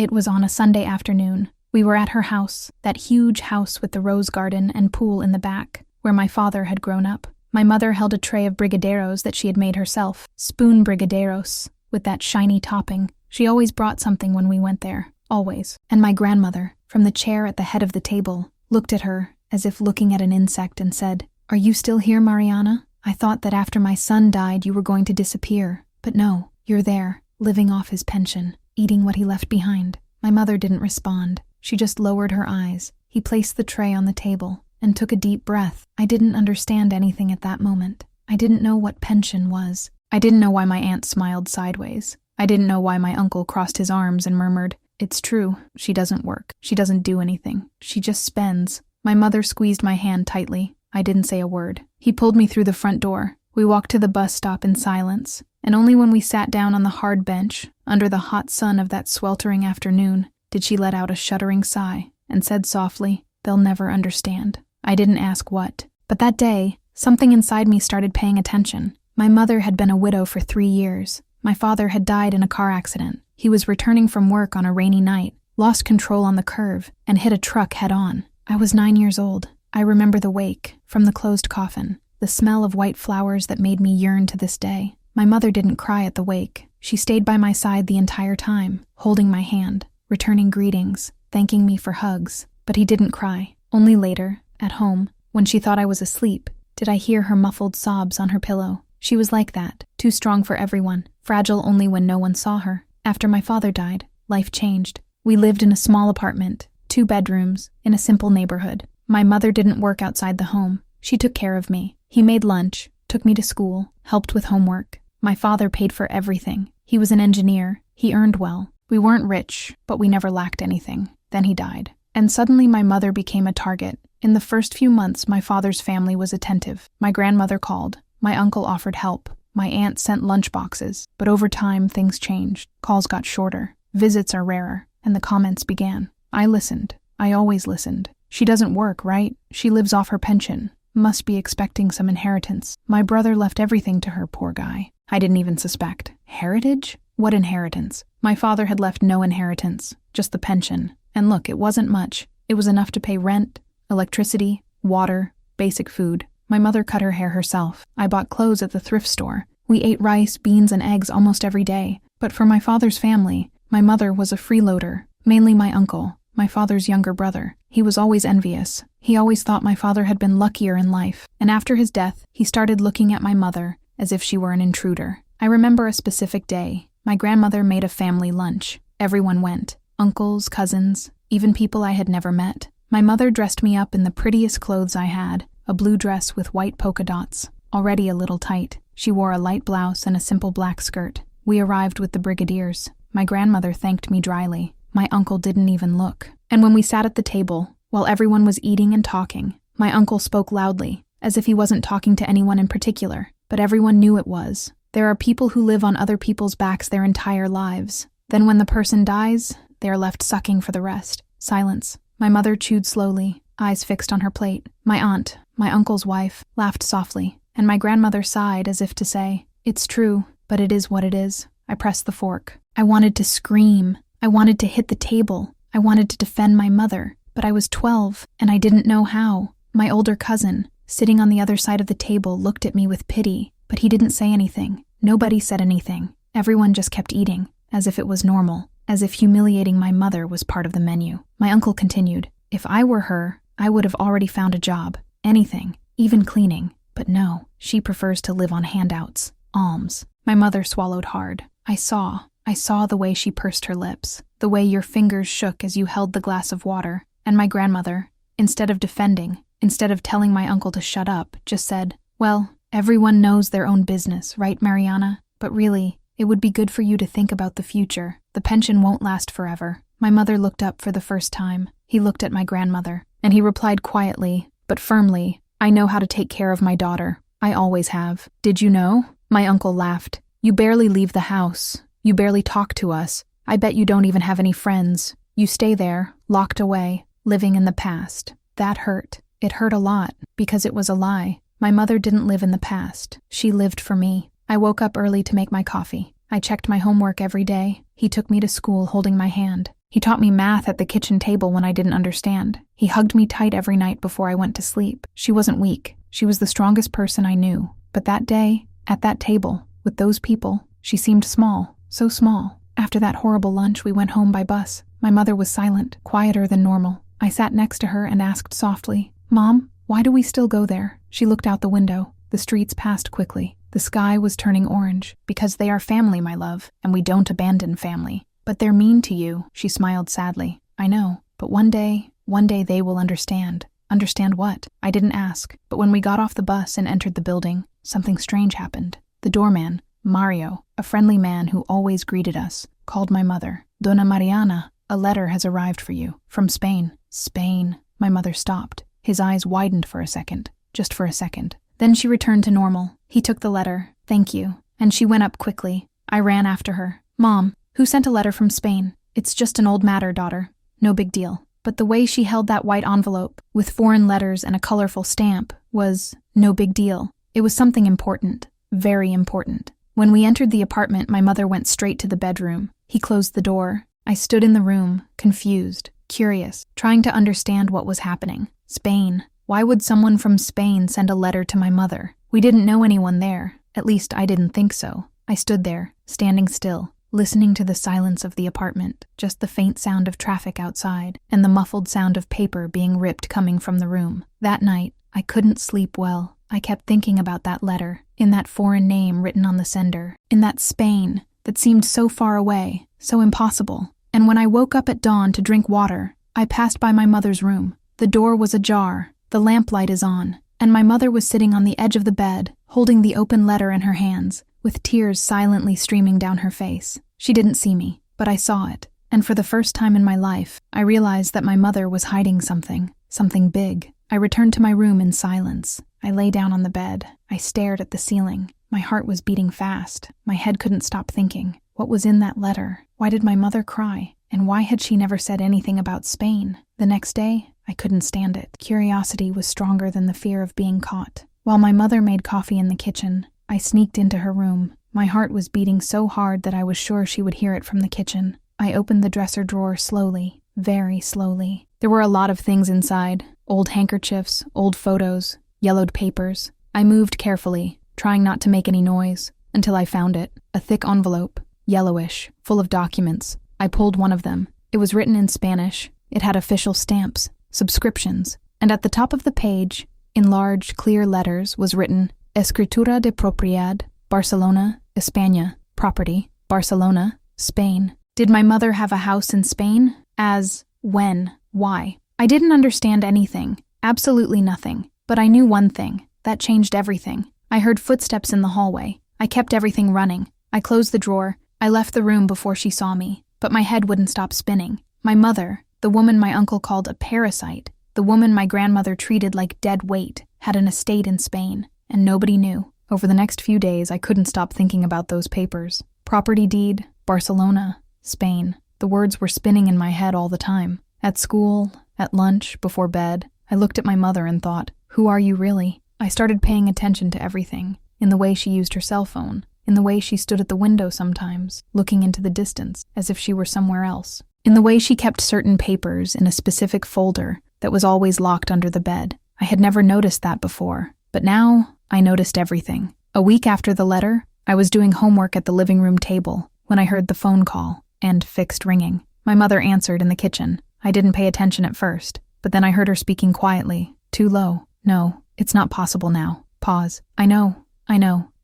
It was on a Sunday afternoon. We were at her house, that huge house with the rose garden and pool in the back, where my father had grown up. My mother held a tray of brigadeiros that she had made herself, spoon brigadeiros, with that shiny topping. She always brought something when we went there, always. And my grandmother, from the chair at the head of the table, looked at her as if looking at an insect and said, "Are you still here, Mariana? I thought that after my son died you were going to disappear. But no, you're there, living off his pension, eating what he left behind." My mother didn't respond. She just lowered her eyes. He placed the tray on the table and took a deep breath. I didn't understand anything at that moment. I didn't know what pension was. I didn't know why my aunt smiled sideways. I didn't know why my uncle crossed his arms and murmured, "It's true, she doesn't work. She doesn't do anything. She just spends." My mother squeezed my hand tightly. I didn't say a word. He pulled me through the front door. We walked to the bus stop in silence, and only when we sat down on the hard bench, under the hot sun of that sweltering afternoon, did she let out a shuddering sigh and said softly, "They'll never understand." I didn't ask what. But that day, something inside me started paying attention. My mother had been a widow for 3 years. My father had died in a car accident. He was returning from work on a rainy night, lost control on the curve, and hit a truck head-on. I was 9 years old. I remember the wake, from the closed coffin, the smell of white flowers that made me yearn to this day. My mother didn't cry at the wake. She stayed by my side the entire time, holding my hand, returning greetings, thanking me for hugs. But he didn't cry. Only later, at home, when she thought I was asleep, did I hear her muffled sobs on her pillow. She was like that, too strong for everyone, fragile only when no one saw her. After my father died, life changed. We lived in a small apartment, 2 bedrooms, in a simple neighborhood. My mother didn't work outside the home. She took care of me. He made lunch, took me to school, helped with homework. My father paid for everything. He was an engineer. He earned well. We weren't rich, but we never lacked anything. Then he died. And suddenly my mother became a target. In the first few months, my father's family was attentive. My grandmother called. My uncle offered help. My aunt sent lunch boxes. But over time, things changed. Calls got shorter. Visits are rarer. And the comments began. I listened. I always listened. She doesn't work, right? She lives off her pension. Must be expecting some inheritance. My brother left everything to her, poor guy. I didn't even suspect. Heritage? What inheritance? My father had left no inheritance, just the pension. And look, it wasn't much. It was enough to pay rent, electricity, water, basic food. My mother cut her hair herself. I bought clothes at the thrift store. We ate rice, beans, and eggs almost every day. But for my father's family, my mother was a freeloader, mainly my uncle, my father's younger brother. He was always envious. He always thought my father had been luckier in life. And after his death, he started looking at my mother as if she were an intruder. I remember a specific day. My grandmother made a family lunch. Everyone went. Uncles, cousins, even people I had never met. My mother dressed me up in the prettiest clothes I had, a blue dress with white polka dots, already a little tight. She wore a light blouse and a simple black skirt. We arrived with the brigadiers. My grandmother thanked me dryly. My uncle didn't even look. And when we sat at the table, while everyone was eating and talking, my uncle spoke loudly, as if he wasn't talking to anyone in particular, but everyone knew it was. There are people who live on other people's backs their entire lives. Then when the person dies, they are left sucking for the rest. Silence. My mother chewed slowly, eyes fixed on her plate. My aunt, my uncle's wife, laughed softly, and my grandmother sighed as if to say, "It's true, but it is what it is." I pressed the fork. I wanted to scream. I wanted to hit the table. I wanted to defend my mother, but I was 12, and I didn't know how. My older cousin, sitting on the other side of the table, looked at me with pity, but he didn't say anything. Nobody said anything. Everyone just kept eating, as if it was normal, as if humiliating my mother was part of the menu. My uncle continued, "If I were her, I would have already found a job. Anything, even cleaning. But no, she prefers to live on handouts, alms." My mother swallowed hard. I saw the way she pursed her lips, the way your fingers shook as you held the glass of water. And my grandmother, instead of defending, instead of telling my uncle to shut up, just said, "Well, everyone knows their own business, right, Mariana? But really, it would be good for you to think about the future. The pension won't last forever." My mother looked up for the first time. He looked at my grandmother, and he replied quietly, but firmly, "I know how to take care of my daughter. I always have. Did you know?" My uncle laughed. "You barely leave the house. You barely talk to us. I bet you don't even have any friends. You stay there, locked away, living in the past." That hurt. It hurt a lot, because it was a lie. My mother didn't live in the past. She lived for me. I woke up early to make my coffee. I checked my homework every day. He took me to school holding my hand. He taught me math at the kitchen table when I didn't understand. He hugged me tight every night before I went to sleep. She wasn't weak. She was the strongest person I knew. But that day, at that table, with those people, she seemed small, so small. After that horrible lunch, we went home by bus. My mother was silent, quieter than normal. I sat next to her and asked softly, "Mom, why do we still go there?" She looked out the window. The streets passed quickly. The sky was turning orange. "Because they are family, my love, and we don't abandon family." "But they're mean to you," she smiled sadly. "I know, but one day they will understand." "Understand what?" I didn't ask, but when we got off the bus and entered the building, something strange happened. The doorman, Mario, a friendly man who always greeted us, called my mother. "Dona Mariana, a letter has arrived for you, from Spain." "Spain?" My mother stopped. His eyes widened for a second, just for a second. Then she returned to normal. He took the letter. "Thank you." And she went up quickly. I ran after her. "Mom, who sent a letter from Spain?" "It's just an old matter, daughter. No big deal." But the way she held that white envelope, with foreign letters and a colorful stamp, was no big deal. It was something important. Very important. When we entered the apartment, my mother went straight to the bedroom. He closed the door. I stood in the room, confused, curious, trying to understand what was happening. Spain. Why would someone from Spain send a letter to my mother? We didn't know anyone there. At least I didn't think so. I stood there, standing still, listening to the silence of the apartment, just the faint sound of traffic outside, and the muffled sound of paper being ripped coming from the room. That night, I couldn't sleep well. I kept thinking about that letter, in that foreign name written on the sender, in that Spain that seemed so far away, so impossible. And when I woke up at dawn to drink water, I passed by my mother's room. The door was ajar, the lamplight is on, and my mother was sitting on the edge of the bed, holding the open letter in her hands, with tears silently streaming down her face. She didn't see me, but I saw it, and for the first time in my life, I realized that my mother was hiding something big. I returned to my room in silence. I lay down on the bed. I stared at the ceiling. My heart was beating fast. My head couldn't stop thinking. What was in that letter? Why did my mother cry? And why had she never said anything about Spain? The next day, I couldn't stand it. Curiosity was stronger than the fear of being caught. While my mother made coffee in the kitchen, I sneaked into her room. My heart was beating so hard that I was sure she would hear it from the kitchen. I opened the dresser drawer slowly, very slowly. There were a lot of things inside. Old handkerchiefs, old photos, yellowed papers. I moved carefully, trying not to make any noise, until I found it. A thick envelope, yellowish, full of documents. I pulled one of them. It was written in Spanish. It had official stamps, subscriptions, and at the top of the page, in large, clear letters, was written, Escritura de propiedad, Barcelona, España, property, Barcelona, Spain. Did my mother have a house in Spain? As, when, why? I didn't understand anything, absolutely nothing, but I knew one thing. That changed everything. I heard footsteps in the hallway. I kept everything running. I closed the drawer. I left the room before she saw me, but my head wouldn't stop spinning. My mother, the woman my uncle called a parasite, the woman my grandmother treated like dead weight, had an estate in Spain, and nobody knew. Over the next few days, I couldn't stop thinking about those papers. Property deed, Barcelona, Spain. The words were spinning in my head all the time. At school, at lunch, before bed, I looked at my mother and thought, who are you really? I started paying attention to everything, in the way she used her cell phone, in the way she stood at the window sometimes, looking into the distance, as if she were somewhere else, in the way she kept certain papers in a specific folder that was always locked under the bed. I had never noticed that before, but now I noticed everything. A week after the letter, I was doing homework at the living room table when I heard the phone call and fixed ringing. My mother answered in the kitchen. I didn't pay attention at first, but then I heard her speaking quietly, too low. No, it's not possible now. Pause. I know,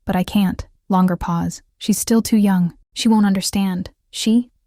but I can't. Longer pause. She's still too young. She won't understand.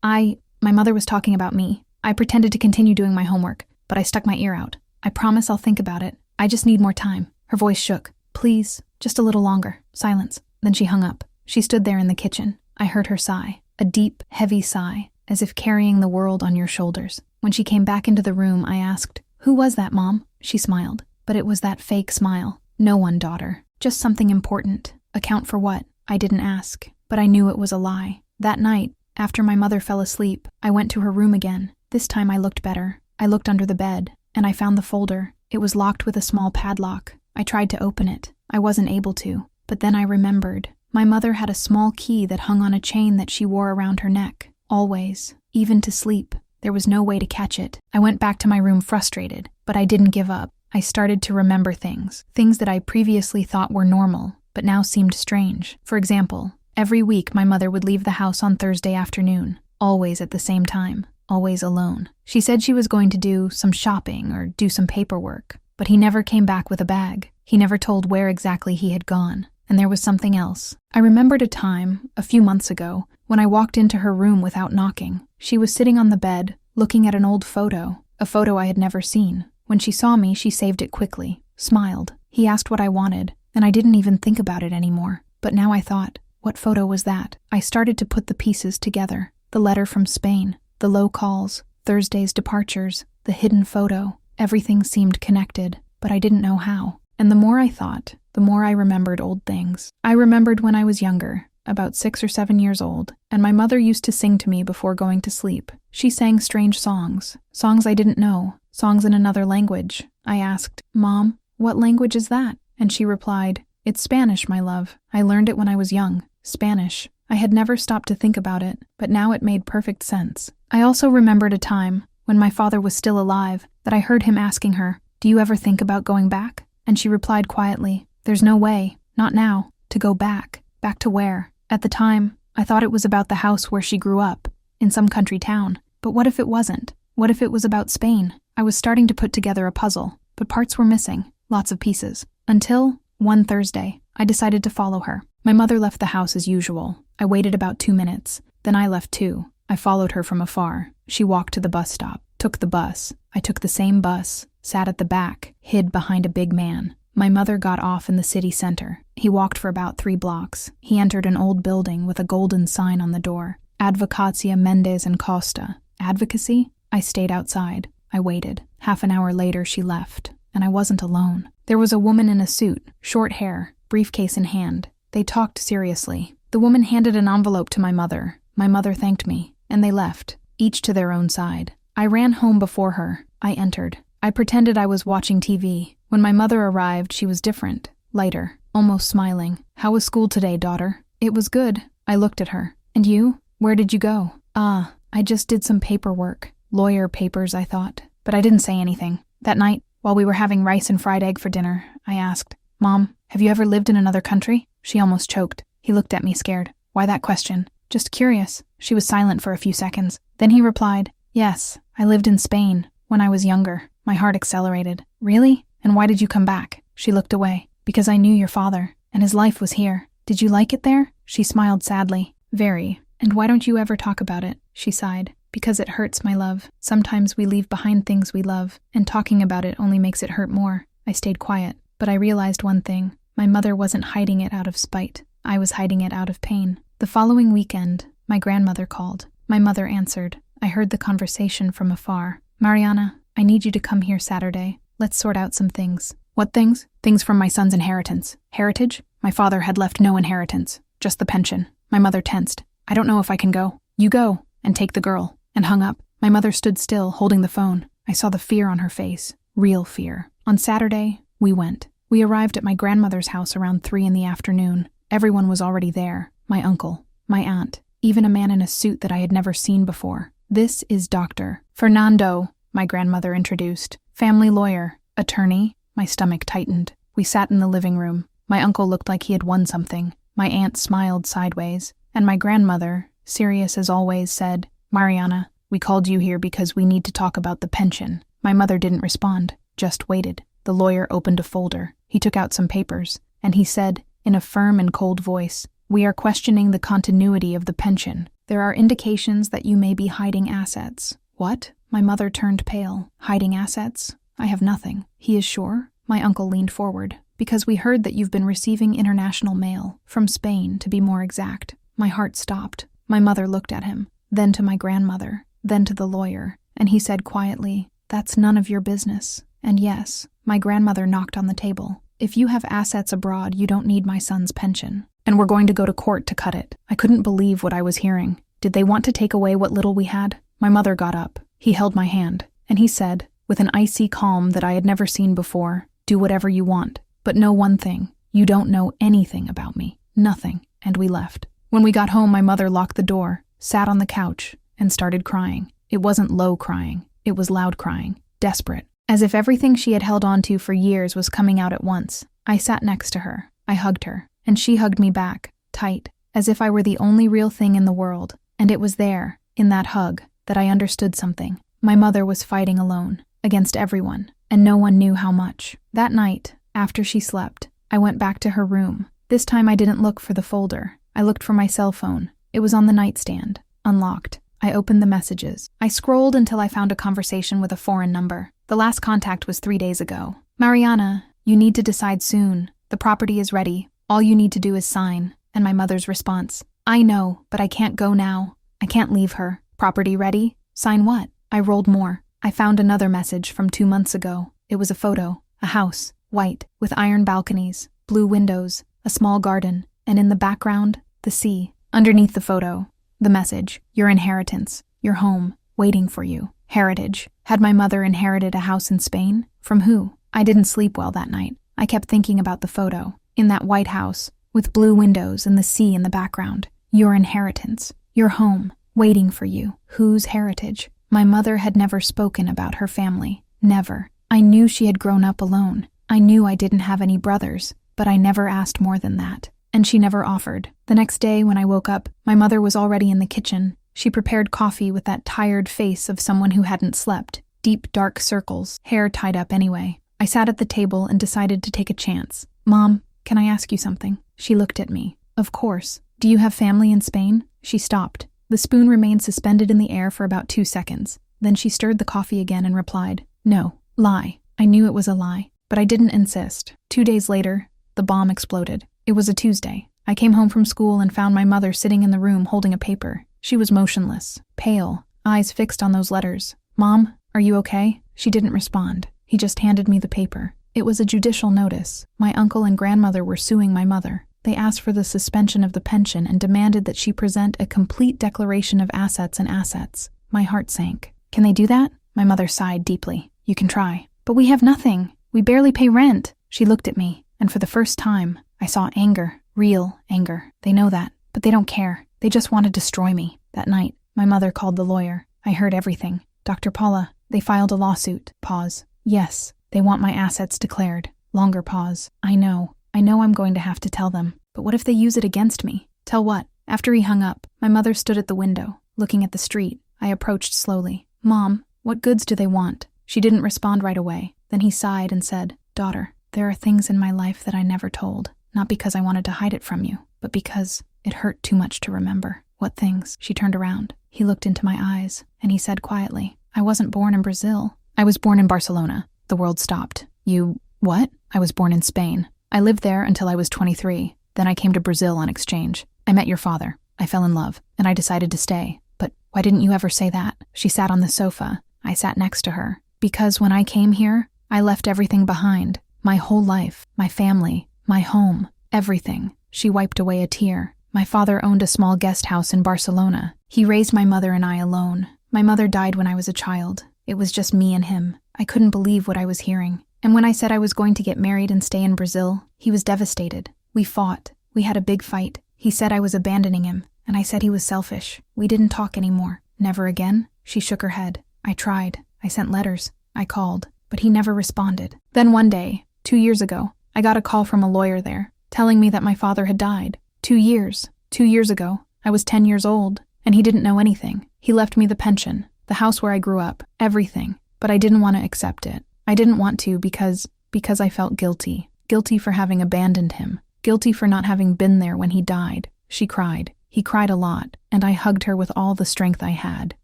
My mother was talking about me. I pretended to continue doing my homework, but I stuck my ear out. I promise I'll think about it. I just need more time. Her voice shook. Please, just a little longer. Silence. Then she hung up. She stood there in the kitchen. I heard her sigh. A deep, heavy sigh, as if carrying the world on your shoulders. When she came back into the room, I asked, "Who was that, Mom?" She smiled. But it was that fake smile. No one, daughter. Just something important. Account for what? I didn't ask, but I knew it was a lie. That night, after my mother fell asleep, I went to her room again. This time I looked better. I looked under the bed, and I found the folder. It was locked with a small padlock. I tried to open it. I wasn't able to. But then I remembered. My mother had a small key that hung on a chain that she wore around her neck. Always. Even to sleep. There was no way to catch it. I went back to my room frustrated, but I didn't give up. I started to remember things that I previously thought were normal, but now seemed strange. For example, every week my mother would leave the house on Thursday afternoon, always at the same time, always alone. She said she was going to do some shopping or do some paperwork, but he never came back with a bag. He never told where exactly he had gone. And there was something else. I remembered a time, a few months ago, when I walked into her room without knocking. She was sitting on the bed, looking at an old photo, a photo I had never seen. When she saw me, she saved it quickly, smiled. He asked what I wanted, and I didn't even think about it anymore. But now I thought, what photo was that? I started to put the pieces together. The letter from Spain, the low calls, Thursday's departures, the hidden photo. Everything seemed connected, but I didn't know how. And the more I thought, the more I remembered old things. I remembered when I was younger, about 6 or 7 years old, and my mother used to sing to me before going to sleep. She sang strange songs I didn't know, songs in another language. I asked, "Mom, what language is that?" And she replied, "It's Spanish, my love. I learned it when I was young." Spanish. I had never stopped to think about it, but now it made perfect sense. I also remembered a time, when my father was still alive, that I heard him asking her, "Do you ever think about going back?" And she replied quietly, "There's no way, not now, to go back. Back to where?" At the time, I thought it was about the house where she grew up, in some country town. But what if it wasn't? What if it was about Spain? I was starting to put together a puzzle, but parts were missing, lots of pieces. Until, one Thursday, I decided to follow her. My mother left the house as usual. I waited about 2 minutes. Then I left too. I followed her from afar. She walked to the bus stop, took the bus. I took the same bus, sat at the back, hid behind a big man. My mother got off in the city center. He walked for about 3 blocks. He entered an old building with a golden sign on the door. Advocacia Mendez and Costa. Advocacy? I stayed outside. I waited. Half an hour later, she left, and I wasn't alone. There was a woman in a suit, short hair, briefcase in hand. They talked seriously. The woman handed an envelope to my mother. My mother thanked me, and they left, each to their own side. I ran home before her. I entered. I pretended I was watching TV. When my mother arrived, she was different, lighter, almost smiling. "How was school today, daughter?" "It was good." I looked at her. "And you? Where did you go?" I just did some paperwork. Lawyer papers, I thought. But I didn't say anything. That night, while we were having rice and fried egg for dinner, I asked, "Mom, have you ever lived in another country?" She almost choked. He looked at me scared. "Why that question?" "Just curious." She was silent for a few seconds. Then he replied, "Yes, I lived in Spain when I was younger." My heart accelerated. "Really? And why did you come back?" She looked away. "Because I knew your father, and his life was here." "Did you like it there?" She smiled sadly. "Very. And why don't you ever talk about it?" She sighed. "Because it hurts, my love. Sometimes we leave behind things we love, and talking about it only makes it hurt more." I stayed quiet, but I realized one thing. My mother wasn't hiding it out of spite. I was hiding it out of pain. The following weekend, my grandmother called. My mother answered. I heard the conversation from afar. "Mariana, I need you to come here Saturday. Let's sort out some things." "What things?" "Things from my son's inheritance." "Heritage?" My father had left no inheritance, just the pension. My mother tensed. "I don't know if I can go." "You go, and take the girl," and hung up. My mother stood still, holding the phone. I saw the fear on her face. Real fear. On Saturday, we went. We arrived at my grandmother's house around 3 in the afternoon. Everyone was already there. My uncle, my aunt, even a man in a suit that I had never seen before. "This is Dr. Fernando," my grandmother introduced. "Family lawyer, attorney." My stomach tightened. We sat in the living room. My uncle looked like he had won something. My aunt smiled sideways. And my grandmother, serious as always, said, "Mariana, we called you here because we need to talk about the pension." My mother didn't respond, just waited. The lawyer opened a folder. He took out some papers, and he said, in a firm and cold voice, "We are questioning the continuity of the pension. There are indications that you may be hiding assets." "What?" My mother turned pale. "Hiding assets? I have nothing." "He is sure?" My uncle leaned forward. "Because we heard that you've been receiving international mail, from Spain to be more exact." My heart stopped. My mother looked at him, then to my grandmother, then to the lawyer, and he said quietly, "That's none of your business." And yes, my grandmother knocked on the table. "If you have assets abroad, you don't need my son's pension. And we're going to go to court to cut it." I couldn't believe what I was hearing. Did they want to take away what little we had? My mother got up. He held my hand, and he said, with an icy calm that I had never seen before, "Do whatever you want, but know one thing. You don't know anything about me. Nothing." And we left. When we got home, my mother locked the door, sat on the couch, and started crying. It wasn't low crying. It was loud crying, desperate, as if everything she had held on to for years was coming out at once. I sat next to her. I hugged her, and she hugged me back, tight, as if I were the only real thing in the world. And it was there, in that hug, that I understood something. My mother was fighting alone, against everyone, and no one knew how much. That night, after she slept, I went back to her room. This time I didn't look for the folder. I looked for my cell phone. It was on the nightstand, unlocked. I opened the messages. I scrolled until I found a conversation with a foreign number. The last contact was 3 days ago. Mariana, you need to decide soon. The property is ready. All you need to do is sign. And my mother's response. I know, but I can't go now. I can't leave her. Property ready? Sign what? I rolled more. I found another message from 2 months ago. It was a photo. A house, white, with iron balconies, blue windows, a small garden, and in the background, the sea. Underneath the photo, the message, your inheritance, your home, waiting for you. Heritage. Had my mother inherited a house in Spain? From who? I didn't sleep well that night. I kept thinking about the photo. In that white house, with blue windows and the sea in the background. Your inheritance. Your home, waiting for you. Whose heritage? My mother had never spoken about her family. Never. I knew she had grown up alone. I knew I didn't have any brothers, but I never asked more than that. And she never offered. The next day when I woke up, my mother was already in the kitchen. She prepared coffee with that tired face of someone who hadn't slept. Deep, dark circles, hair tied up anyway. I sat at the table and decided to take a chance. Mom, can I ask you something? She looked at me. Of course. Do you have family in Spain? She stopped. The spoon remained suspended in the air for about 2 seconds. Then she stirred the coffee again and replied, no, lie. I knew it was a lie, but I didn't insist. 2 days later, the bomb exploded. It was a Tuesday. I came home from school and found my mother sitting in the room holding a paper. She was motionless, pale, eyes fixed on those letters. Mom, are you okay? She didn't respond. He just handed me the paper. It was a judicial notice. My uncle and grandmother were suing my mother. They asked for the suspension of the pension and demanded that she present a complete declaration of assets and assets. My heart sank. Can they do that? My mother sighed deeply. You can try. But we have nothing. We barely pay rent. She looked at me, and for the first time, I saw anger. Real anger. They know that, but they don't care. They just want to destroy me. That night, my mother called the lawyer. I heard everything. Dr. Paula, they filed a lawsuit. Pause. Yes, they want my assets declared. Longer pause. I know I'm going to have to tell them. But what if they use it against me? Tell what? After he hung up, my mother stood at the window, looking at the street. I approached slowly. Mom, what goods do they want? She didn't respond right away. Then he sighed and said, Daughter, there are things in my life that I never told. Not because I wanted to hide it from you, but because it hurt too much to remember. What things? She turned around. He looked into my eyes, and he said quietly, I wasn't born in Brazil. I was born in Barcelona. The world stopped. You, what? I was born in Spain. I lived there until I was 23. Then I came to Brazil on exchange. I met your father. I fell in love, and I decided to stay. But why didn't you ever say that? She sat on the sofa. I sat next to her. Because when I came here, I left everything behind. My whole life, my family, my home, everything. She wiped away a tear. My father owned a small guest house in Barcelona. He raised my mother and I alone. My mother died when I was a child. It was just me and him. I couldn't believe what I was hearing. And when I said I was going to get married and stay in Brazil, he was devastated. We fought. We had a big fight. He said I was abandoning him, and I said he was selfish. We didn't talk anymore. Never again? She shook her head. I tried. I sent letters. I called. But he never responded. Then one day, 2 years ago, I got a call from a lawyer there, telling me that my father had died. 2 years. 2 years ago. I was 10 years old, and he didn't know anything. He left me the pension, the house where I grew up, everything. But I didn't want to accept it. I didn't want to because I felt guilty. Guilty for having abandoned him. Guilty for not having been there when he died. She cried. He cried a lot, and I hugged her with all the strength I had.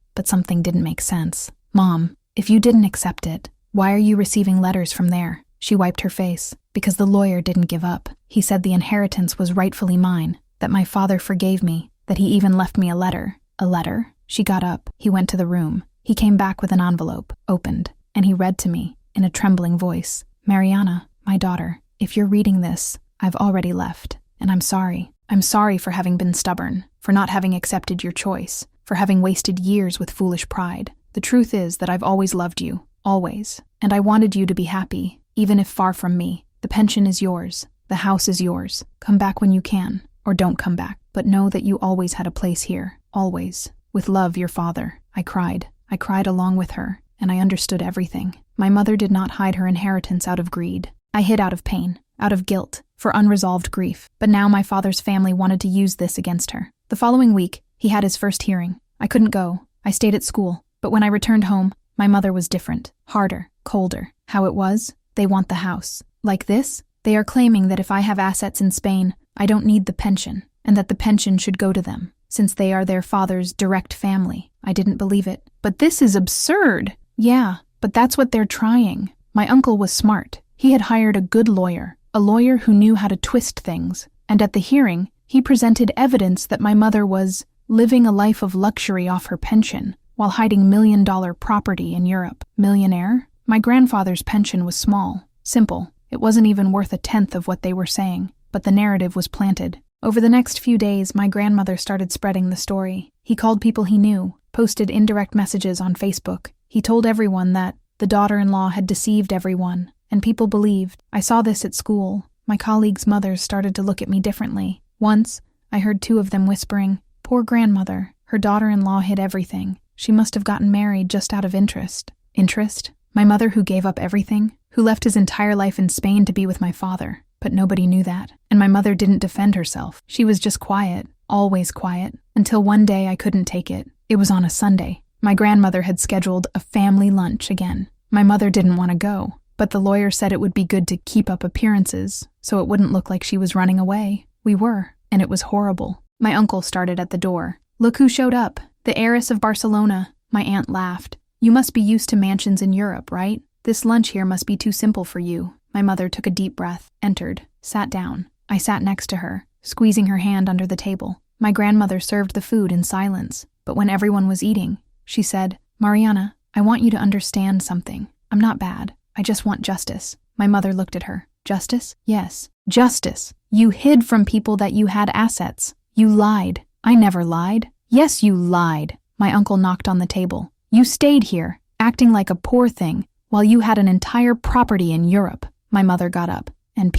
But something didn't make sense. Mom, if you didn't accept it, why are you receiving letters from there? She wiped her face. Because the lawyer didn't give up. He said the inheritance was rightfully mine, that my father forgave me, that he even left me a letter. A letter? She got up. He went to the room. He came back with an envelope, opened, and he read to me, in a trembling voice, Mariana, my daughter, if you're reading this, I've already left, and I'm sorry. I'm sorry for having been stubborn, for not having accepted your choice, for having wasted years with foolish pride. The truth is that I've always loved you, always, and I wanted you to be happy, even if far from me. The pension is yours. The house is yours. Come back when you can, or don't come back, but know that you always had a place here, always. With love, your father. I cried. I cried along with her, and I understood everything. My mother did not hide her inheritance out of greed. I hid out of pain, out of guilt, for unresolved grief. But now my father's family wanted to use this against her. The following week, he had his first hearing. I couldn't go. I stayed at school. But when I returned home, my mother was different, harder, colder. How it was? They want the house. Like this? They are claiming that if I have assets in Spain, I don't need the pension, and that the pension should go to them, since they are their father's direct family. I didn't believe it. But this is absurd. Yeah, but that's what they're trying. My uncle was smart. He had hired a good lawyer, a lawyer who knew how to twist things. And at the hearing, he presented evidence that my mother was living a life of luxury off her pension, while hiding million-dollar property in Europe. Millionaire? My grandfather's pension was small, simple. It wasn't even worth a tenth of what they were saying, but the narrative was planted. Over the next few days, my grandmother started spreading the story. He called people he knew, posted indirect messages on Facebook. He told everyone that the daughter-in-law had deceived everyone, and people believed. I saw this at school. My colleagues' mothers started to look at me differently. Once, I heard two of them whispering, "Poor grandmother, her daughter-in-law hid everything. She must have gotten married just out of interest." Interest? My mother who gave up everything? Who left his entire life in Spain to be with my father? But nobody knew that. And my mother didn't defend herself. She was just quiet, always quiet, until one day I couldn't take it. It was on a Sunday. My grandmother had scheduled a family lunch again. My mother didn't want to go, but the lawyer said it would be good to keep up appearances, so it wouldn't look like she was running away. We were, and it was horrible. My uncle started at the door. "Look who showed up, the heiress of Barcelona." My aunt laughed. "You must be used to mansions in Europe, right? This lunch here must be too simple for you." My mother took a deep breath, entered, sat down. I sat next to her, squeezing her hand under the table. My grandmother served the food in silence, but when everyone was eating, she said, "Mariana, I want you to understand something. I'm not bad. I just want justice." My mother looked at her. "Justice?" "Yes, justice. You hid from people that you had assets. You lied." "I never lied." "Yes, you lied." My uncle knocked on the table. "You stayed here, acting like a poor thing, while you had an entire property in Europe." My mother got up, and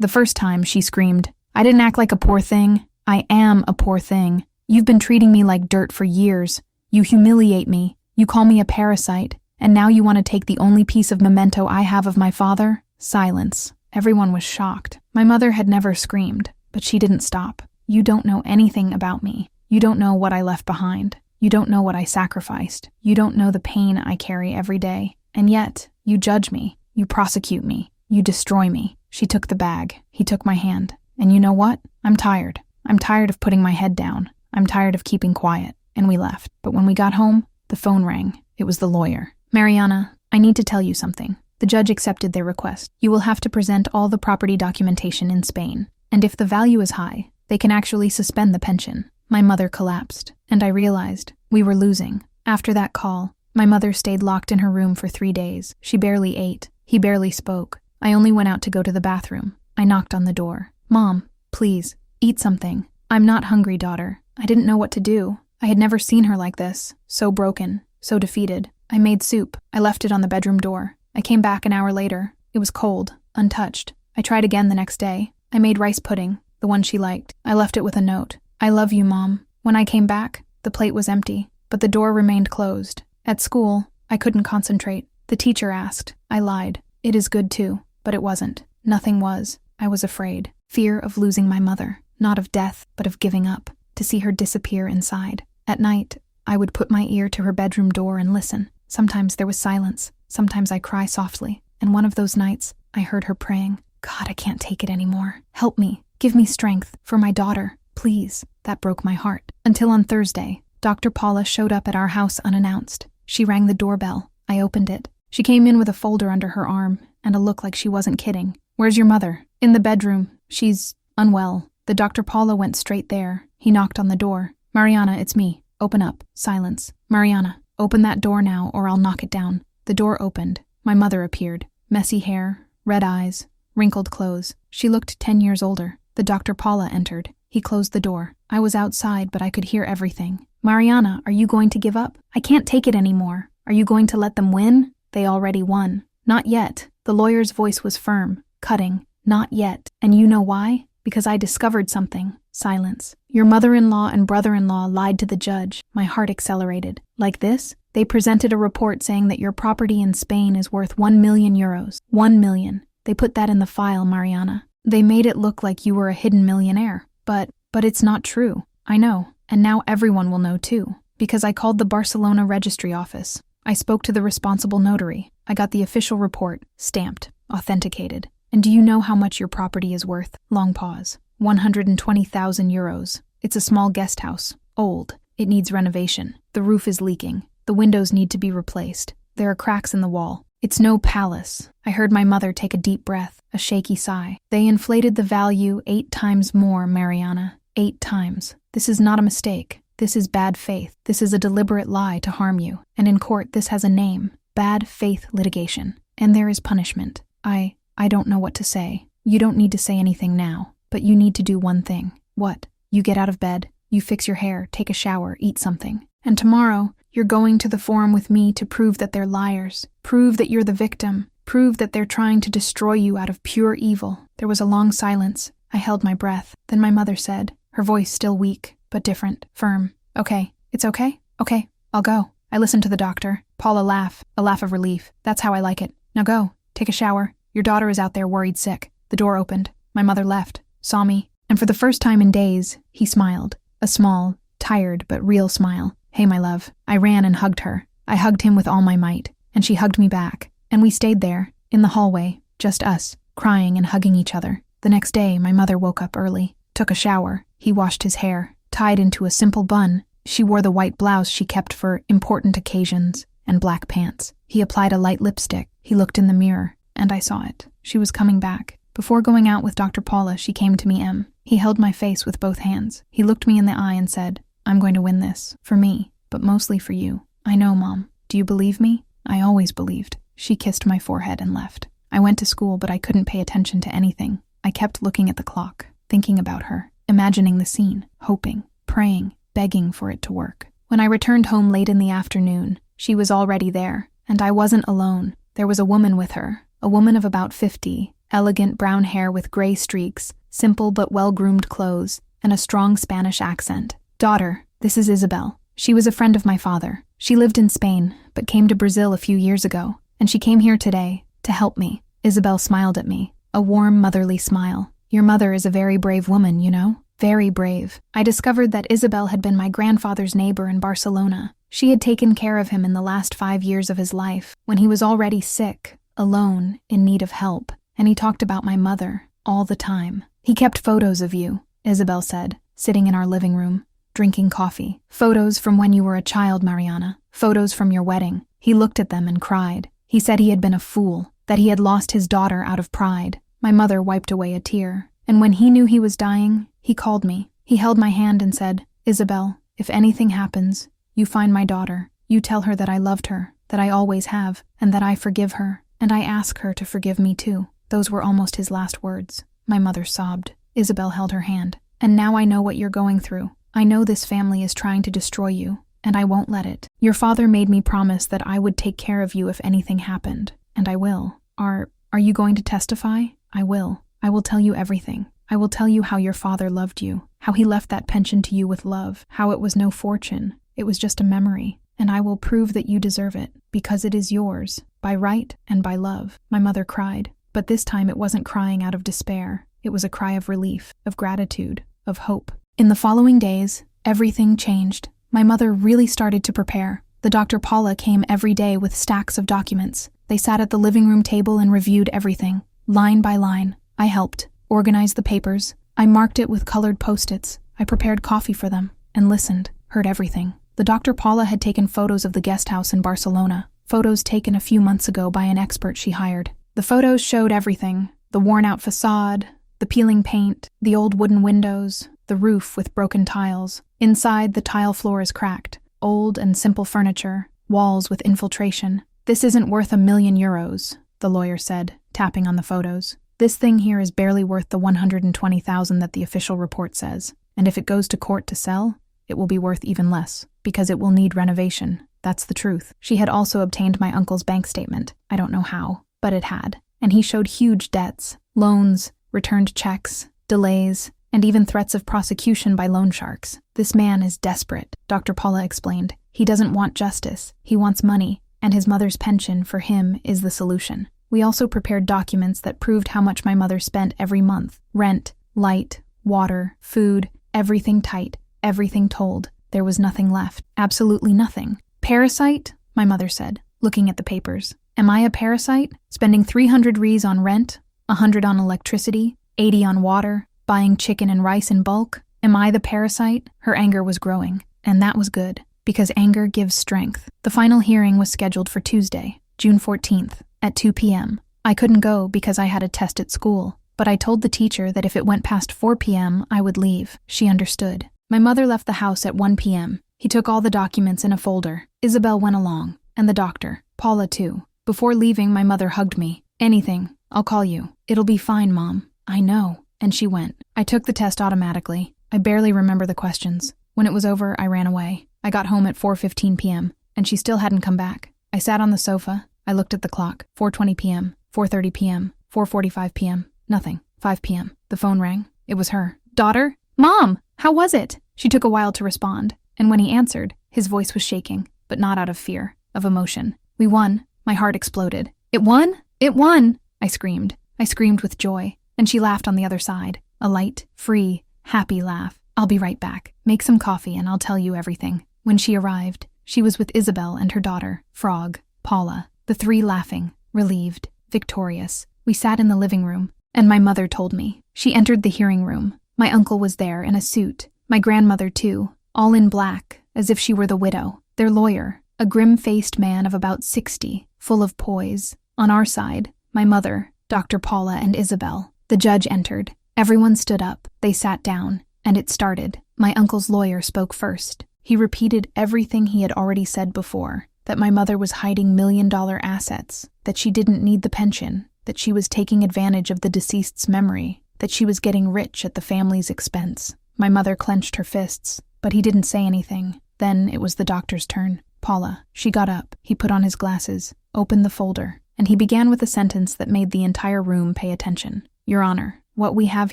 the first time she screamed, "I didn't act like a poor thing. I am a poor thing. You've been treating me like dirt for years. You humiliate me. You call me a parasite. And now you want to take the only piece of memento I have of my father?" Silence. Everyone was shocked. My mother had never screamed, but she didn't stop. "You don't know anything about me. You don't know what I left behind. You don't know what I sacrificed. You don't know the pain I carry every day. And yet, you judge me. You prosecute me. You destroy me." She took the bag. He took my hand. "And you know what? I'm tired. I'm tired of putting my head down. I'm tired of keeping quiet." And we left. But when we got home, the phone rang. It was the lawyer. "Mariana, I need to tell you something." The judge accepted their request. "You will have to present all the property documentation in Spain. And if the value is high, they can actually suspend the pension." My mother collapsed, and I realized we were losing. After that call, my mother stayed locked in her room for 3 days. She barely ate. He barely spoke. I only went out to go to the bathroom. I knocked on the door. "Mom, please, eat something." "I'm not hungry, daughter." I didn't know what to do. I had never seen her like this, so broken, so defeated. I made soup. I left it on the bedroom door. I came back an hour later. It was cold, untouched. I tried again the next day. I made rice pudding, the one she liked. I left it with a note. "I love you, Mom." When I came back, the plate was empty, but the door remained closed. At school, I couldn't concentrate. The teacher asked. I lied. "It is good too." But it wasn't. Nothing was. I was afraid. Fear of losing my mother. Not of death, but of giving up. To see her disappear inside. At night, I would put my ear to her bedroom door and listen. Sometimes there was silence. Sometimes I cry softly. And one of those nights, I heard her praying, "God, I can't take it anymore. Help me. Give me strength. For my daughter. Please." That broke my heart. Until on Thursday, Dr. Paula showed up at our house unannounced. She rang the doorbell. I opened it. She came in with a folder under her arm and a look like she wasn't kidding. "Where's your mother?" "In the bedroom. She's unwell." The Dr. Paula went straight there. He knocked on the door. "Mariana, it's me. Open up." Silence. "Mariana, open that door now or I'll knock it down." The door opened. My mother appeared. Messy hair, red eyes, wrinkled clothes. She looked 10 years older. The Dr. Paula entered. He closed the door. I was outside, but I could hear everything. "Mariana, are you going to give up? I can't take it anymore. Are you going to let them win? They already won." "Not yet." The lawyer's voice was firm, cutting. "Not yet. And you know why? Because I discovered something Silence. Your mother-in-law and brother-in-law lied to the judge. My heart accelerated. Like this? They presented a report saying that your property in Spain is worth 1 million euros. 1 million. They put that in the file, Mariana. They made it look like you were a hidden millionaire. But it's not true. I know. And now everyone will know too. Because I called the Barcelona registry office. I spoke to the responsible notary. I got the official report, stamped, authenticated. And do you know how much your property is worth? Long pause. 120,000 euros. It's a small guest house. Old. It needs renovation. The roof is leaking. The windows need to be replaced. There are cracks in the wall. It's no palace. I heard my mother take a deep breath, a shaky sigh. They inflated the value 8 times more, Mariana. 8 times. This is not a mistake. This is bad faith. This is a deliberate lie to harm you. And in court, this has a name. Bad faith litigation. And there is punishment. I don't know what to say. You don't need to say anything now. But you need to do one thing. What? You get out of bed. You fix your hair, take a shower, eat something. And tomorrow, you're going to the forum with me to prove that they're liars. Prove that you're the victim. Prove that they're trying to destroy you out of pure evil. There was a long silence. I held my breath. Then my mother said, her voice still weak, but different, firm. Okay, it's okay? Okay, I'll go. I listened to the doctor. Paula laughed, a laugh of relief. That's how I like it. Now go, take a shower. Your daughter is out there worried sick. The door opened. My mother left, saw me, and for the first time in days, he smiled. A small, tired but real smile. Hey, my love. I ran and hugged her. I hugged him with all my might, and she hugged me back. And we stayed there, in the hallway, just us, crying and hugging each other. The next day, my mother woke up early, took a shower. He washed his hair, tied into a simple bun. She wore the white blouse she kept for important occasions, and black pants. He applied a light lipstick. He looked in the mirror, and I saw it. She was coming back. Before going out with Dr. Paula, she came to me. He held my face with both hands. He looked me in the eye and said, I'm going to win this. For me, but mostly for you. I know, Mom. Do you believe me? I always believed. She kissed my forehead and left. I went to school, but I couldn't pay attention to anything. I kept looking at the clock, thinking about her, imagining the scene, hoping, praying, begging for it to work. When I returned home late in the afternoon, she was already there, and I wasn't alone. There was a woman with her, a woman of about 50, elegant brown hair with gray streaks, simple but well-groomed clothes, and a strong Spanish accent. Daughter, this is Isabel. She was a friend of my father. She lived in Spain, but came to Brazil a few years ago, and she came here today to help me. Isabel smiled at me, a warm, motherly smile. Your mother is a very brave woman, you know? Very brave. I discovered that Isabel had been my grandfather's neighbor in Barcelona. She had taken care of him in the last 5 years of his life, when he was already sick, alone, in need of help. And he talked about my mother all the time. He kept photos of you, Isabel said, sitting in our living room, drinking coffee. Photos from when you were a child, Mariana. Photos from your wedding. He looked at them and cried. He said he had been a fool, that he had lost his daughter out of pride. My mother wiped away a tear. And when he knew he was dying, he called me. He held my hand and said, Isabel, if anything happens, you find my daughter. You tell her that I loved her, that I always have, and that I forgive her. And I ask her to forgive me too. Those were almost his last words. My mother sobbed. Isabel held her hand. And now I know what you're going through. I know this family is trying to destroy you, and I won't let it. Your father made me promise that I would take care of you if anything happened, and I will. Are you going to testify? I will. I will tell you everything. I will tell you how your father loved you, how he left that pension to you with love, how it was no fortune, it was just a memory, and I will prove that you deserve it, because it is yours, by right and by love. My mother cried, but this time it wasn't crying out of despair. It was a cry of relief, of gratitude, of hope. In the following days, everything changed. My mother really started to prepare. The Dr. Paula came every day with stacks of documents. They sat at the living room table and reviewed everything, line by line. I helped, organized the papers. I marked it with colored post-its. I prepared coffee for them, and listened, heard everything. The Dr. Paula had taken photos of the guest house in Barcelona, photos taken a few months ago by an expert she hired. The photos showed everything, the worn-out facade, the peeling paint, the old wooden windows, the roof with broken tiles. Inside, the tile floor is cracked, old and simple furniture, walls with infiltration. This isn't worth €1 million, the lawyer said, tapping on the photos. This thing here is barely worth the 120,000 that the official report says, and if it goes to court to sell, it will be worth even less, because it will need renovation. That's the truth. She had also obtained my uncle's bank statement. I don't know how, but it had. And he showed huge debts, loans, returned checks, delays. and even threats of prosecution by loan sharks. This man is desperate, Dr. Paula explained. He doesn't want justice, he wants money, and his mother's pension, for him, is the solution. We also prepared documents that proved how much my mother spent every month. Rent, light, water, food, everything tight, everything told. There was nothing left. Absolutely nothing. Parasite? My mother said, looking at the papers. Am I a parasite? Spending 300 Rs on rent, 100 on electricity, 80 on water, buying chicken and rice in bulk? Am I the parasite? Her anger was growing, and that was good, because anger gives strength. The final hearing was scheduled for Tuesday, June 14th, at 2 p.m. I couldn't go because I had a test at school, but I told the teacher that if it went past 4 p.m., I would leave. She understood. My mother left the house at 1 p.m. He took all the documents in a folder. Isabel went along, and the doctor. Paula, too. Before leaving, my mother hugged me. Anything. I'll call you. It'll be fine, Mom. I know. And she went. I took the test automatically. I barely remember the questions. When it was over, I ran away. I got home at 4:15 p.m., and she still hadn't come back. I sat on the sofa. I looked at the clock. 4:20 p.m., 4:30 p.m., 4:45 p.m. Nothing. 5 p.m. The phone rang. It was her. Daughter? Mom! How was it? She took a while to respond, and when he answered, his voice was shaking, but not out of fear, of emotion. We won. My heart exploded. It won? It won! I screamed. I screamed with joy, and she laughed on the other side. A light, free, happy laugh. I'll be right back. Make some coffee and I'll tell you everything. When she arrived, she was with Isabel and her daughter, Frog, Paula, the three laughing, relieved, victorious. We sat in the living room, and my mother told me. She entered the hearing room. My uncle was there in a suit. My grandmother, too, all in black, as if she were the widow. Their lawyer, a grim-faced man of about 60, full of poise. On our side, my mother, Dr. Paula, and Isabel. The judge entered. Everyone stood up. They sat down, and it started. My uncle's lawyer spoke first. He repeated everything he had already said before, that my mother was hiding million-dollar assets, that she didn't need the pension, that she was taking advantage of the deceased's memory, that she was getting rich at the family's expense. My mother clenched her fists, but he didn't say anything. Then it was the doctor's turn. Paula. She got up. He put on his glasses, opened the folder, and he began with a sentence that made the entire room pay attention. Your Honor, what we have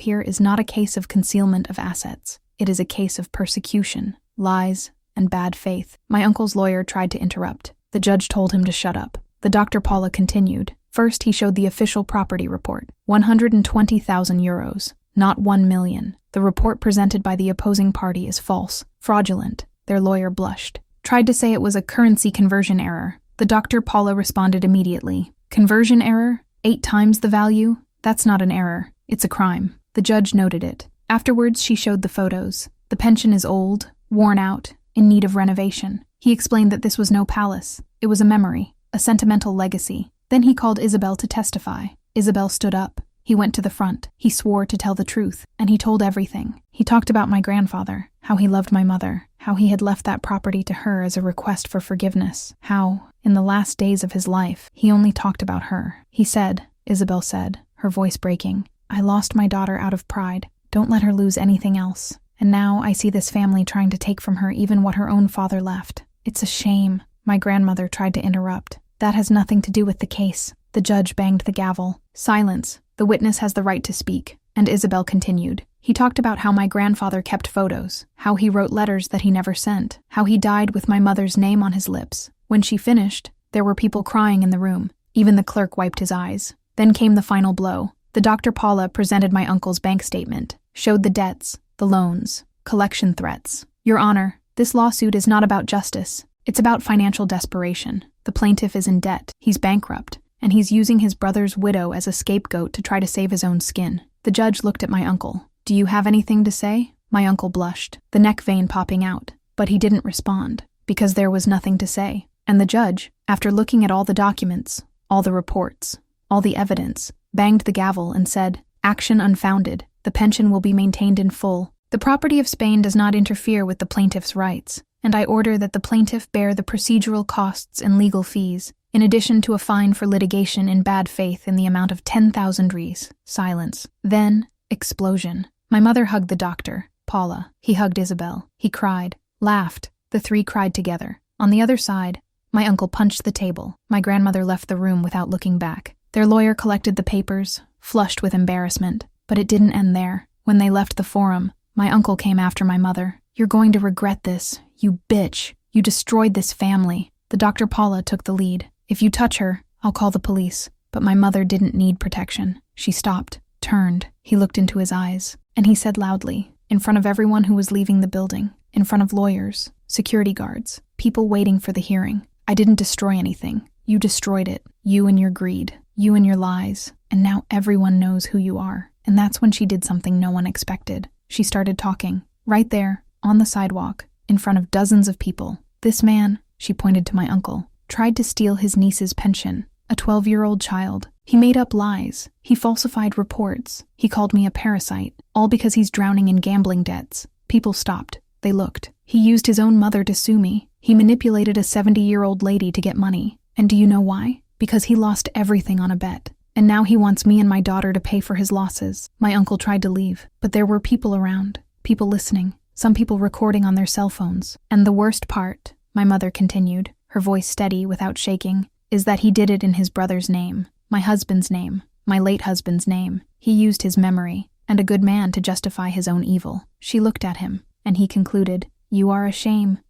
here is not a case of concealment of assets. It is a case of persecution, lies, and bad faith. My uncle's lawyer tried to interrupt. The judge told him to shut up. The Dr. Paula continued. First, he showed the official property report. 120,000 euros, not 1 million. The report presented by the opposing party is false, fraudulent. Their lawyer blushed. Tried to say it was a currency conversion error. The Dr. Paula responded immediately. Conversion error? 8 times the value? That's not an error. It's a crime. The judge noted it. Afterwards, she showed the photos. The pension is old, worn out, in need of renovation. He explained that this was no palace. It was a memory, a sentimental legacy. Then he called Isabel to testify. Isabel stood up. He went to the front. He swore to tell the truth, and he told everything. He talked about my grandfather, how he loved my mother, how he had left that property to her as a request for forgiveness, how, in the last days of his life, he only talked about her. He said, Isabel said, her voice breaking, I lost my daughter out of pride. Don't let her lose anything else. And now I see this family trying to take from her even what her own father left. It's a shame. My grandmother tried to interrupt. That has nothing to do with the case. The judge banged the gavel. Silence. The witness has the right to speak. And Isabel continued. He talked about how my grandfather kept photos, how he wrote letters that he never sent, how he died with my mother's name on his lips. When she finished, there were people crying in the room. Even the clerk wiped his eyes. Then came the final blow. The Dr. Paula presented my uncle's bank statement, showed the debts, the loans, collection threats. Your Honor, this lawsuit is not about justice. It's about financial desperation. The plaintiff is in debt. He's bankrupt. And he's using his brother's widow as a scapegoat to try to save his own skin. The judge looked at my uncle. Do you have anything to say? My uncle blushed, the neck vein popping out. But he didn't respond, because there was nothing to say. And the judge, after looking at all the documents, all the reports, all the evidence, banged the gavel and said, Action unfounded. The pension will be maintained in full. The property of Spain does not interfere with the plaintiff's rights, and I order that the plaintiff bear the procedural costs and legal fees, in addition to a fine for litigation in bad faith in the amount of 10,000 Rs. Silence. Then, explosion. My mother hugged the doctor, Paula. He hugged Isabel. He cried, laughed. The three cried together. On the other side, my uncle punched the table. My grandmother left the room without looking back. Their lawyer collected the papers, flushed with embarrassment. But it didn't end there. When they left the forum, my uncle came after my mother. "You're going to regret this, you bitch. You destroyed this family." The Dr. Paula took the lead. "If you touch her, I'll call the police." But my mother didn't need protection. She stopped, turned. He looked into his eyes, and he said loudly, in front of everyone who was leaving the building, in front of lawyers, security guards, people waiting for the hearing, "I didn't destroy anything. You destroyed it. You and your greed. You and your lies. And now everyone knows who you are." And that's when she did something no one expected. She started talking, right there, on the sidewalk, in front of dozens of people. "This man," she pointed to my uncle, "tried to steal his niece's pension, a 12-year-old child. He made up lies. He falsified reports. He called me a parasite, all because he's drowning in gambling debts." People stopped. They looked. "He used his own mother to sue me. He manipulated a 70-year-old lady to get money. And do you know why? Because he lost everything on a bet. And now he wants me and my daughter to pay for his losses." My uncle tried to leave, but there were people around, people listening, some people recording on their cell phones. "And the worst part," my mother continued, her voice steady without shaking, "is that he did it in his brother's name, my husband's name, my late husband's name. He used his memory, and a good man, to justify his own evil." She looked at him, and he concluded, "You are a shame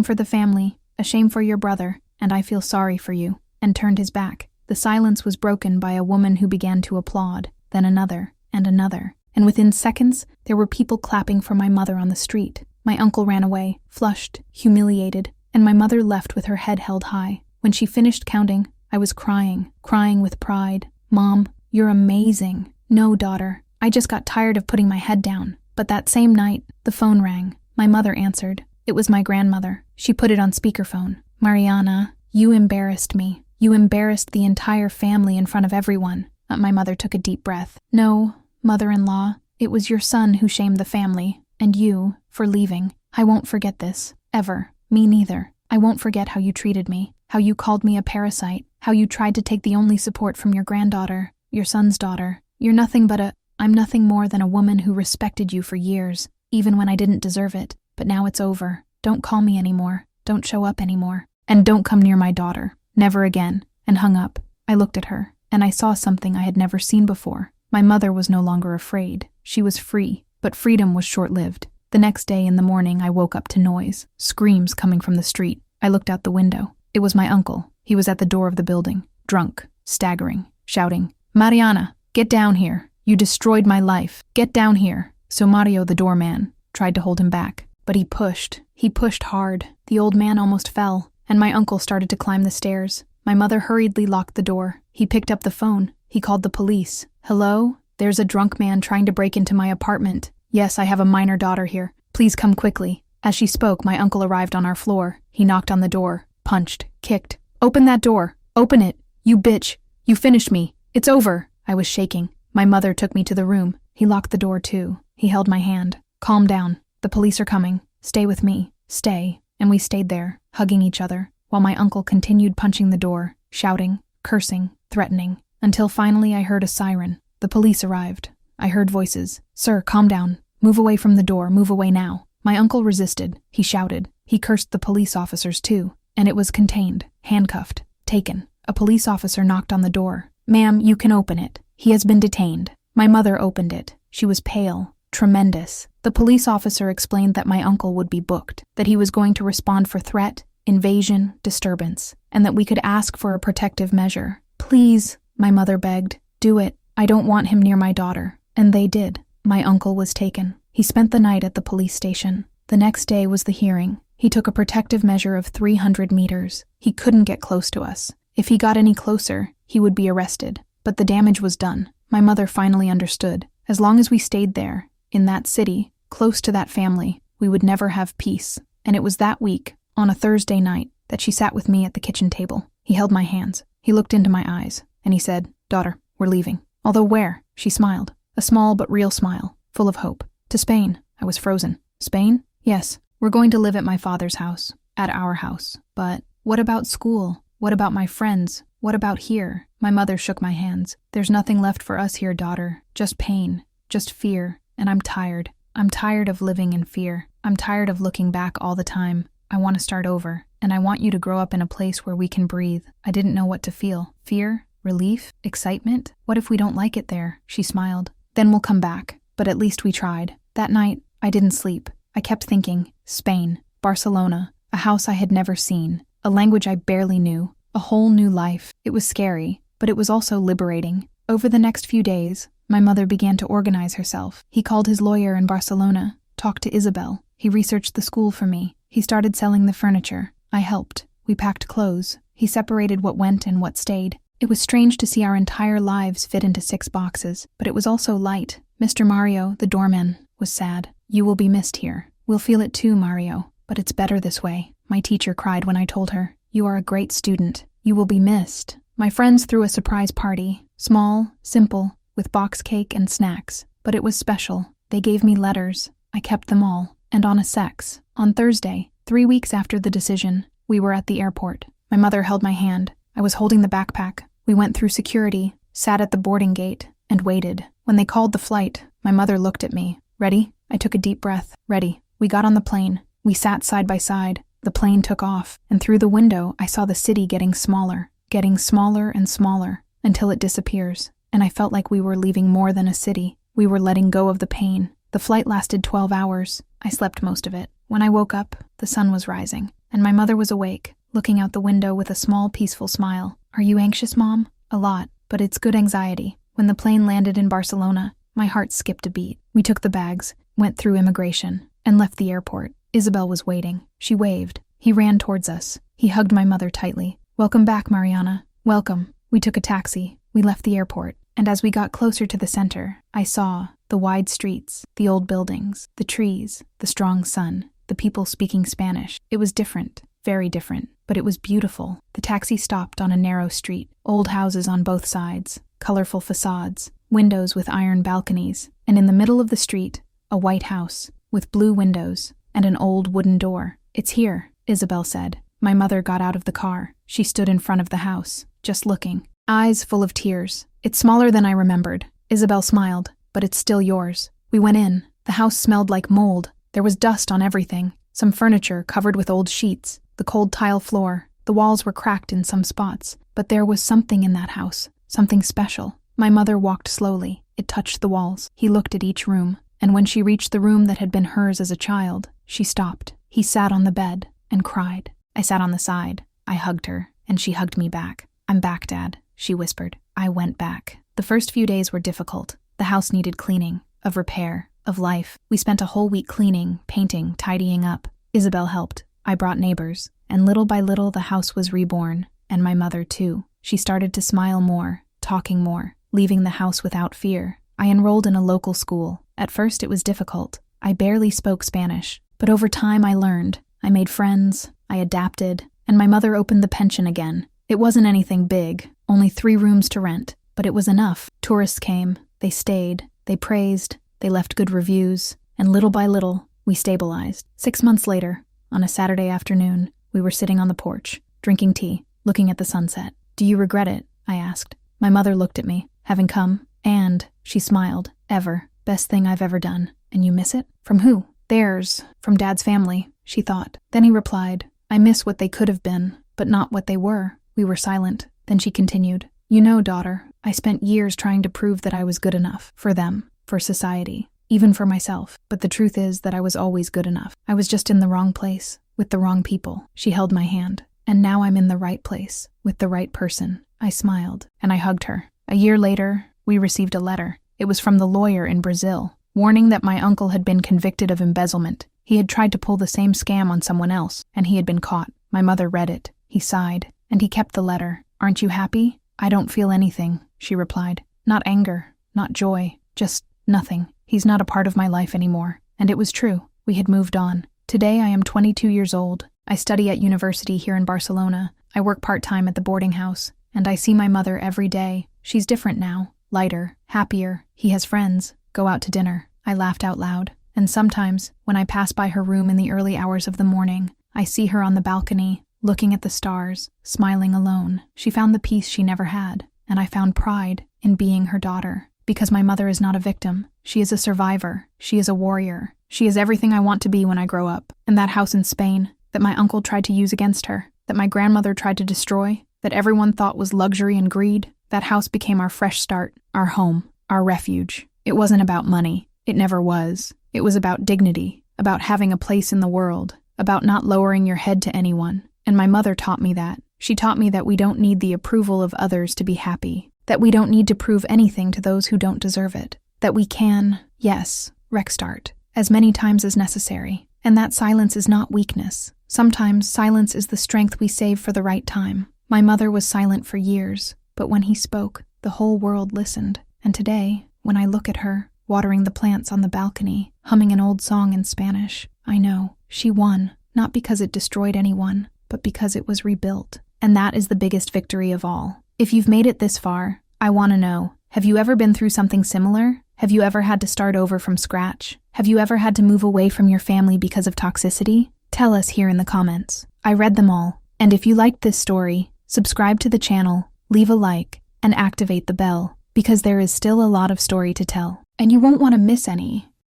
for the family, a shame for your brother, and I feel sorry for you," and turned his back. The silence was broken by a woman who began to applaud, then another, and another. And within seconds, there were people clapping for my mother on the street. My uncle ran away, flushed, humiliated, and my mother left with her head held high. When she finished counting, I was crying with pride. "Mom, you're amazing." "No, daughter, I just got tired of putting my head down." But that same night, the phone rang. My mother answered. It was my grandmother. She put it on speakerphone. "Mariana, you embarrassed me. You embarrassed the entire family in front of everyone." My mother took a deep breath. "No, mother-in-law, it was your son who shamed the family, and you, for leaving. I won't forget this, ever. Me neither. I won't forget how you treated me, how you called me a parasite, how you tried to take the only support from your granddaughter, your son's daughter. I'm nothing more than a woman who respected you for years, even when I didn't deserve it. But now it's over. Don't call me anymore. Don't show up anymore. And don't come near my daughter. Never again." And hung up. I looked at her, and I saw something I had never seen before. My mother was no longer afraid. She was free, but freedom was short-lived. The next day in the morning, I woke up to noise, screams coming from the street. I looked out the window. It was my uncle. He was at the door of the building, drunk, staggering, shouting, "Mariana, get down here. You destroyed my life. Get down here." So Mario, the doorman, tried to hold him back, but he pushed. He pushed hard. The old man almost fell, and my uncle started to climb the stairs. My mother hurriedly locked the door. He picked up the phone. He called the police. "Hello? There's a drunk man trying to break into my apartment. Yes, I have a minor daughter here. Please come quickly." As she spoke, my uncle arrived on our floor. He knocked on the door, punched, kicked. "Open that door. Open it. You bitch. You finished me. It's over." I was shaking. My mother took me to the room. He locked the door too. He held my hand. "Calm down. The police are coming. Stay with me. Stay." And we stayed there, hugging each other, while my uncle continued punching the door, shouting, cursing, threatening, until finally I heard a siren. The police arrived. I heard voices. "Sir, calm down. Move away from the door. Move away now." My uncle resisted. He shouted. He cursed the police officers too. And it was contained, handcuffed, taken. A police officer knocked on the door. "Ma'am, you can open it. He has been detained." My mother opened it. She was pale, tremendous. The police officer explained that my uncle would be booked, that he was going to respond for threat, invasion, disturbance, and that we could ask for a protective measure. "Please," my mother begged, "do it. I don't want him near my daughter." And they did. My uncle was taken. He spent the night at the police station. The next day was the hearing. He took a protective measure of 300 meters. He couldn't get close to us. If he got any closer, he would be arrested. But the damage was done. My mother finally understood. As long as we stayed there, in that city, close to that family, we would never have peace. And it was that week, on a Thursday night, that she sat with me at the kitchen table. He held my hands. He looked into my eyes, and he said, "Daughter, we're leaving." "Although where?" She smiled. A small but real smile, full of hope. "To Spain." I was frozen. "Spain?" "Yes. We're going to live at my father's house, at our house. But what about school? What about my friends? What about here?" My mother shook my hands. "There's nothing left for us here, daughter. Just pain, just fear, and I'm tired. I'm tired of living in fear. I'm tired of looking back all the time. I want to start over, and I want you to grow up in a place where we can breathe." I didn't know what to feel. Fear? Relief? Excitement? What if we don't like it there? She smiled. "Then we'll come back. but at least we tried. That night, I didn't sleep. I kept thinking, Spain, Barcelona, a house I had never seen, a language I barely knew, a whole new life. It was scary, but it was also liberating. Over the next few days, my mother began to organize herself. He called his lawyer in Barcelona, talked to Isabel. He researched the school for me. He started selling the furniture. I helped. We packed clothes. He separated what went and what stayed. It was strange to see our entire lives fit into 6 boxes, but it was also light. Mr. Mario, the doorman, was sad. You will be missed here. We'll feel it too, Mario, but it's better this way. My teacher cried when I told her, you are a great student. You will be missed. My friends threw a surprise party. Small, simple, with box cake and snacks. But it was special. They gave me letters. I kept them all. And on Thursday, 3 weeks after the decision, we were at the airport. My mother held my hand. I was holding the backpack. We went through security, sat at the boarding gate, and waited. When they called the flight, my mother looked at me. Ready? I took a deep breath. Ready. We got on the plane. We sat side by side. The plane took off, and through the window I saw the city getting smaller and smaller, until it disappears. And I felt like we were leaving more than a city. We were letting go of the pain. The flight lasted 12 hours. I slept most of it. When I woke up, the sun was rising, and my mother was awake, looking out the window with a small, peaceful smile. Are you anxious, Mom? A lot, but it's good anxiety. When the plane landed in Barcelona, my heart skipped a beat. We took the bags, went through immigration, and left the airport. Isabel was waiting. She waved. He ran towards us. He hugged my mother tightly. Welcome back, Mariana. Welcome. We took a taxi. We left the airport. And as we got closer to the center, I saw the wide streets, the old buildings, the trees, the strong sun, the people speaking Spanish. It was different, very different, but it was beautiful. The taxi stopped on a narrow street, old houses on both sides, colorful facades, windows with iron balconies, and in the middle of the street, a white house with blue windows and an old wooden door. It's here, Isabel said. My mother got out of the car. She stood in front of the house, just looking, eyes full of tears. It's smaller than I remembered. Isabel smiled. But it's still yours. We went in. The house smelled like mold. There was dust on everything. Some furniture covered with old sheets. The cold tile floor. The walls were cracked in some spots. But there was something in that house. Something special. My mother walked slowly. It touched the walls. He looked at each room. And when she reached the room that had been hers as a child, she stopped. He sat on the bed and cried. I sat on the side. I hugged her, and she hugged me back. I'm back, Dad, she whispered. I went back. The first few days were difficult. The house needed cleaning, of repair, of life. We spent a whole week cleaning, painting, tidying up. Isabel helped. I brought neighbors. And little by little the house was reborn. And my mother too. She started to smile more, talking more, leaving the house without fear. I enrolled in a local school. At first it was difficult. I barely spoke Spanish. But over time I learned. I made friends. I adapted. And my mother opened the pension again. It wasn't anything big. Only 3 rooms to rent. But it was enough. Tourists came. They stayed, they praised, they left good reviews, and little by little, we stabilized. 6 months later, on a Saturday afternoon, we were sitting on the porch, drinking tea, looking at the sunset. Do you regret it? I asked. My mother looked at me, having come, and she smiled. Ever. Best thing I've ever done. And you miss it? From who? Theirs. From Dad's family, she thought. Then he replied, I miss what they could have been, but not what they were. We were silent. Then she continued, you know, daughter, I spent years trying to prove that I was good enough. For them. For society. Even for myself. But the truth is that I was always good enough. I was just in the wrong place. With the wrong people. She held my hand. And now I'm in the right place. With the right person. I smiled. And I hugged her. A year later, we received a letter. It was from the lawyer in Brazil. Warning that my uncle had been convicted of embezzlement. He had tried to pull the same scam on someone else. And he had been caught. My mother read it. He sighed. And he kept the letter. Aren't you happy? I don't feel anything, she replied. Not anger, not joy, just nothing. He's not a part of my life anymore. And it was true. We had moved on. Today I am 22 years old. I study at university here in Barcelona. I work part-time at the boarding house. And I see my mother every day. She's different now. Lighter, happier. He has friends. Go out to dinner. I laughed out loud. And sometimes, when I pass by her room in the early hours of the morning, I see her on the balcony, looking at the stars, smiling alone. She found the peace she never had, and I found pride in being her daughter. Because my mother is not a victim. She is a survivor. She is a warrior. She is everything I want to be when I grow up. And that house in Spain, that my uncle tried to use against her, that my grandmother tried to destroy, that everyone thought was luxury and greed, that house became our fresh start, our home, our refuge. It wasn't about money. It never was. It was about dignity, about having a place in the world, about not lowering your head to anyone. And my mother taught me that. She taught me that we don't need the approval of others to be happy, that we don't need to prove anything to those who don't deserve it, that we can, yes, restart, as many times as necessary, and that silence is not weakness. Sometimes silence is the strength we save for the right time. My mother was silent for years, but when he spoke, the whole world listened. And today, when I look at her, watering the plants on the balcony, humming an old song in Spanish, I know she won, not because it destroyed anyone, but because it was rebuilt. And that is the biggest victory of all. If you've made it this far, I want to know, have you ever been through something similar? Have you ever had to start over from scratch? Have you ever had to move away from your family because of toxicity? Tell us here in the comments. I read them all. And if you liked this story, subscribe to the channel, leave a like, and activate the bell, because there is still a lot of story to tell. And you won't want to miss any.